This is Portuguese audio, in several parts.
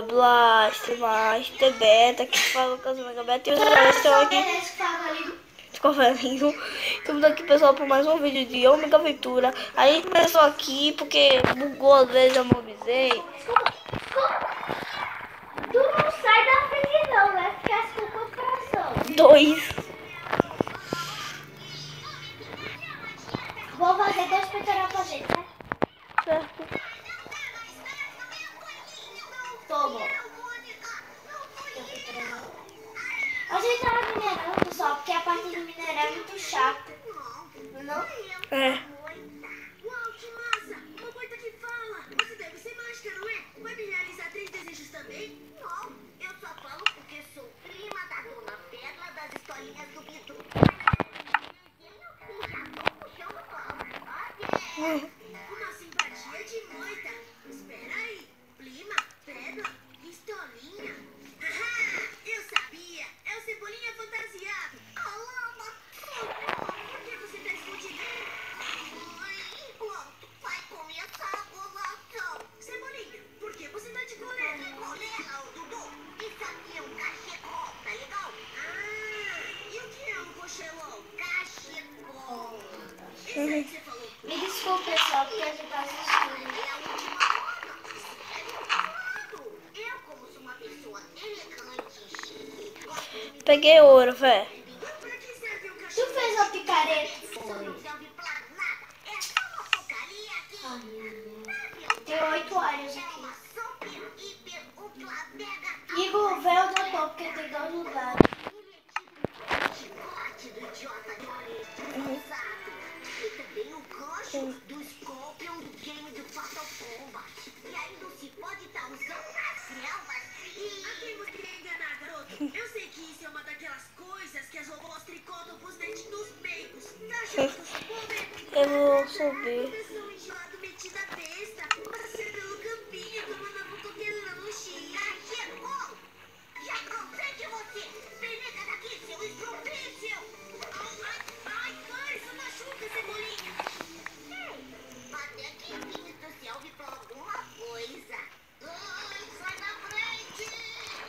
Blast, Master, Beta, que fala com as Mega Beta e os caras estão aqui. Ficou velhinho. Estamos aqui, pessoal, para mais um vídeo de Ômega Aventura. Aí começou aqui porque bugou às vezes, eu mobilizei. Tu não sai da frente não, vai ficar com o coração. 2. Vou fazer 2 peitoral pra gente, né? Certo. Toma. A gente tava minerando, pessoal, porque a parte do mineral é muito chata. Não? É. Uau, que massa! Mamãe tá que fala! Você deve ser mágica, não é? Vai me realizar 3 desejos também? Não, eu só falo porque sou prima da dona Pedra das historinhas do Bidu. E já tô puxando palma. Uma simpatia de moita! Espera aí! Prima, Pedra, pistolinha? Haha! Eu sabia! É o Cebolinha fantasiado! Alama! Por que você tá escondido? Pronto, vai começar a golação. Cebolinha, por que você tá de coleta? Colega, ô Dudu, isso aqui é um cachecol, tá legal? E o que é um cochelão? Cachecol. Esse aí que você falou. Me desculpe, pessoal, porque a gente tá assistindo. É a última moda. Claro, eu como sou uma pessoa elegante, chique, gosto de me Peguei ouro, velho. Pra que serve um Tu cachecol? fez uma picareta? Isso não serve pra nada. É só uma porcaria aqui. Tem 8 áreas É aqui. uma super, hiper, ultra, mega, Igor, vê onde eu tô, porque tem 2 lugares. chicote do idiota de orelha. E também o gancho do Scorpion do game do Fatal Kombat. E aí não se pode estar usando nas selvas A quem você quer enganar, garoto? Eu sei que isso é uma daquelas coisas que as robôs tricotam pros dentinhos meigos. Tá achando que eu sou pobre? Eu vou subir. Pessoa enjoada metida besta. Passei pelo campinho tomando um coquelão, Cachecol! Já cansei de você! Peneca daqui, seu estrupício! Ai, isso machuca, Cebolinha. Até que enfim isso serve pra alguma coisa. Ai, sai da frente!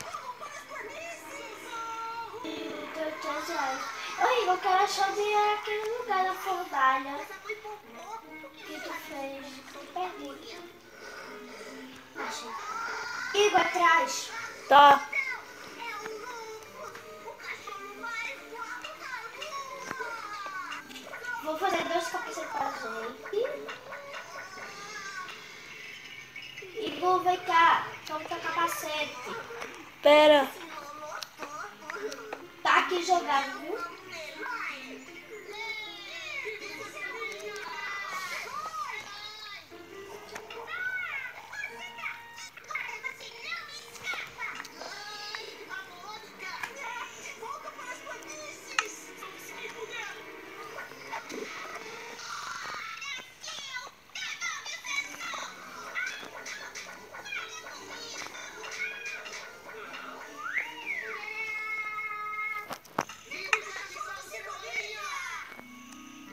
Corram para as planícies! Tem 3 reais. Ô, Igor, eu quero achar onde é aquele lugar da fornalha Essa foi por pouco. que tu fez. Perdi. Achei. Igor, atrás. Tá. É um louco! O cachorro mais guapo da rua! Vou fazer 2 capacetes pra gente. Igor, vem cá. Toma teu capacete. Pera. Tá aqui jogado, viu?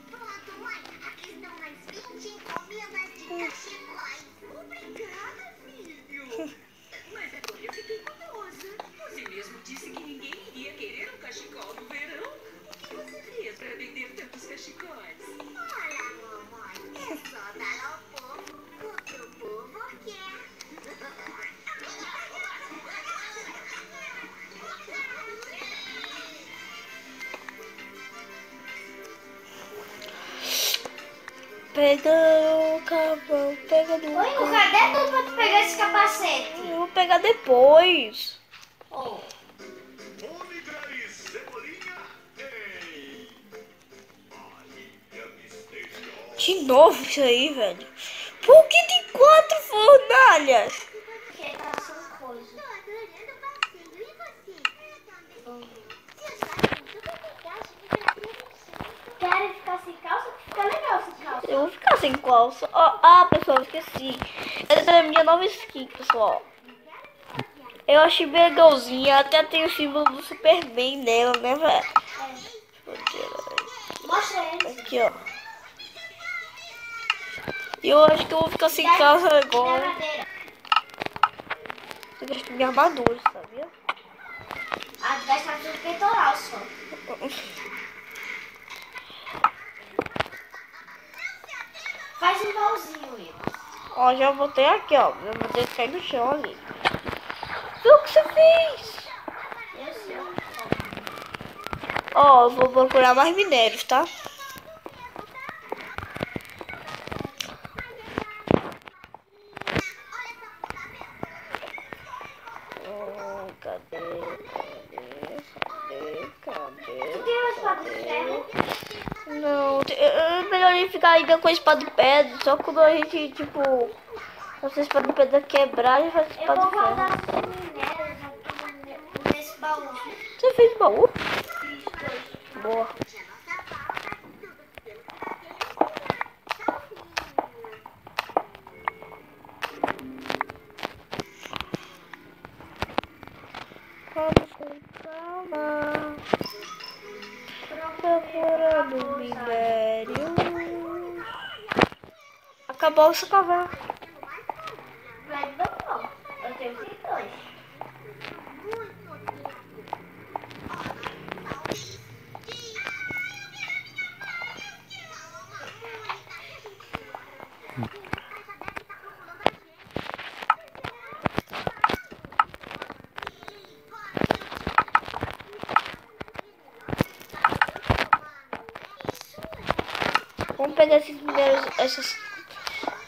Pronto, mãe. Aqui estão mais 20 encomendas de cachecóis. Obrigada, filho. Mas agora eu fiquei curiosa. Você mesmo disse que ninguém iria querer um cachecol no verão. O que você fez para vender tantos cachecóis? Olha, mamãe, é só dar ao povo o que o povo quer. Pega o cavalo, pega do Ô, Igor, cadê tu pra tu pegar esse capacete? Eu vou pegar depois. Oh. Ômega e Cebolinha em Bahia Misteriosa. De novo isso aí, velho. Por que tem 4 fornalhas? Porque tá sem coisa. Tô adorando o passeio. E você? Eu também. Seus gatos são super legais. Querem ficar sem calça? Fica legal sem calça. Eu vou ficar sem calça. Ah, pessoal, eu esqueci. Essa é a minha nova skin, pessoal. Eu achei bem legalzinha. Até tem o símbolo do Superman nela, né, velho? Mostra ele. Aqui, ó. E eu acho que eu vou ficar sem casa agora. Madeira. Eu gasto minha armadura, sabia? Ah, tu gasta tudo peitoral só. Faz um pauzinho, Will. Ó, já botei aqui, ó. Eu botei cair no chão ali. Viu o que você fez? Eu sei. Ó, eu vou procurar mais minérios, tá? Cadê? Tu tem uma espada de ferro? Não, é melhor ele ficar ainda com a espada de pedra. Só quando a gente, tipo, nossa espada de pedra quebrar, a gente faz Eu espada vou de ferro. guardar os minérios aqui nesse baú. Você fez baú? Fiz dois. Boa. Vamos com calma. Procurando minério. Acabou essa caverna. Mas não. Eu tenho que dois. Vamos pegar esses minérios, essas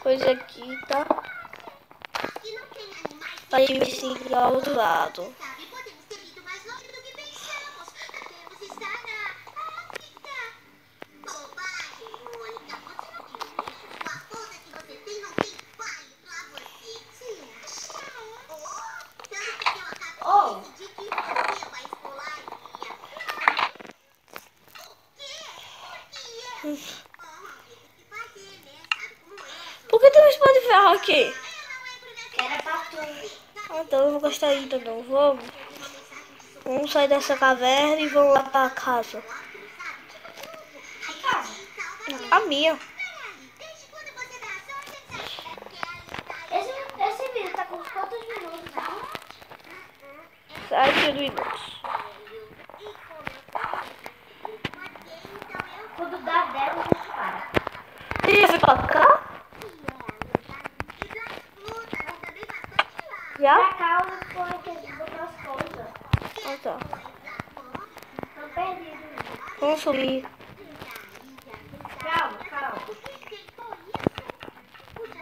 coisas aqui, tá? Pra gente ir ao outro lado. Sabe, podemos ter ido mais longe do que pensamos. Podemos estar na África. Bobagem, Mônica. Você não tem lixo. Com a força que você tem, não tem pai pra você. Você acha? Tanto que eu acabei de decidir que você vai escolaria. O quê? Por quê? Tem que fazer, né? Sabe como é? Por que tem uma espada de ferro aqui? Era pra tu. Ah, então eu não vou gostar ainda não. Vamos sair dessa caverna e vamos lá pra casa. Que casa? A minha. Esse vídeo tá com quantos minutos, né? 7 minutos. Quando dá 10, a gente para. Você já foi pra cá? Já? Pra cá, eu vou ter outras coisas. Ah, tá. Tô perdido. Vamos subir. Calma, calma.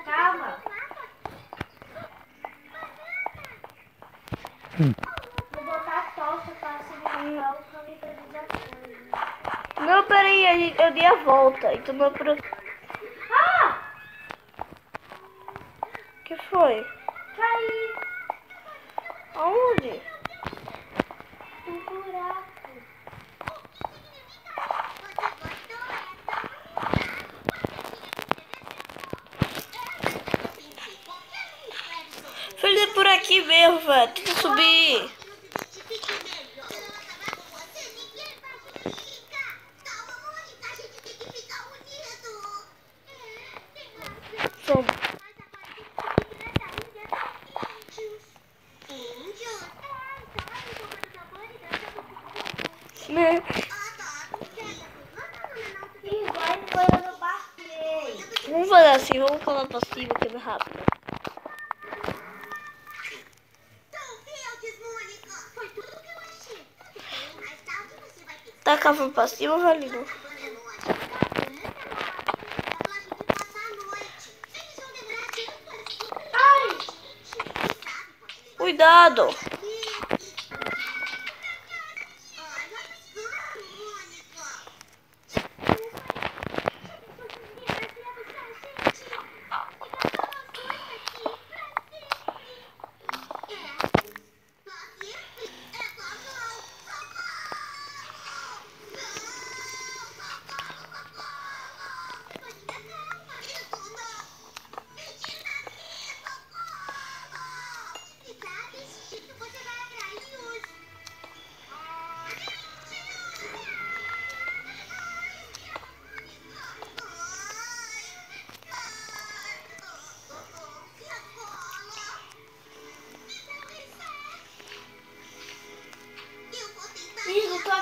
Calma. Vou botar a tocha pra segurar o caminho pra desafiar. Não, peraí, eu dei a volta. Então não é por... Ah! O que foi? Caí Aonde? no buraco. Filho, é por aqui mesmo, velho. Tem que subir. Som- Né? Igual quando eu passei. Vamos fazer assim, vamos falar pra cima que é mais rápido. Tá cavando pra cima, Valino? Cuidado!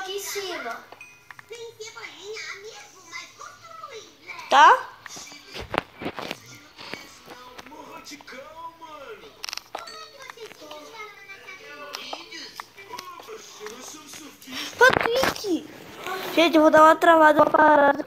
aqui em cima. Sem cebolinha mesmo, mas construir, né? Tá? Morra de calma, mano. Como é que vocês se enfiaram nessa vida? Oxe, nós somos surfistas. Patrick! Gente, eu vou dar uma travada, uma parada.